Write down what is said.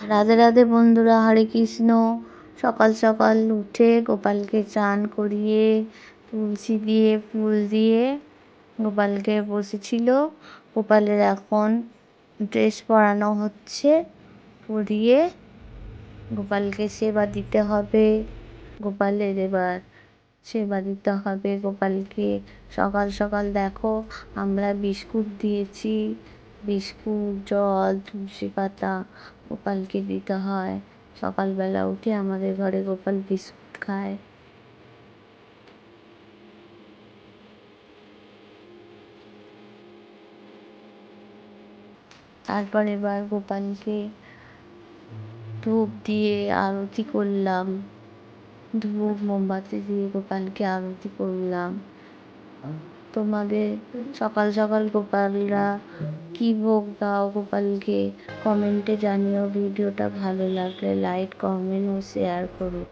রাধে রাধে বন্ধুরা, হরে কৃষ্ণ। সকাল সকাল উঠে গোপালকে চান করিয়ে তুলসী দিয়ে ফুল দিয়ে গোপালকে বসেছিল। গোপালের এখন ড্রেস পরানো হচ্ছে, পরিয়ে গোপালকে সেবা দিতে হবে। গোপালের এবার সেবা দিতে হবে গোপালকে। সকাল সকাল দেখো আমরা বিস্কুট দিয়েছি, বিস্কুট, জল, তুলসী পাতা গোপালকে দিতে হয়। সকালবেলা উঠে আমাদের ঘরে গোপাল বিস্কুট খায়। তারপর এবার গোপালকে ধূপ দিয়ে আরতি করলাম, ধূপ মোমবাতি দিয়ে গোপালকে আরতি করলাম। তোমাদের সকাল সকাল গোপালরা কি ভোগ দাও গোপালকে কমেন্টে জানিও। ভিডিওটা ভালো লাগলে লাইক, কমেন্ট ও শেয়ার করো।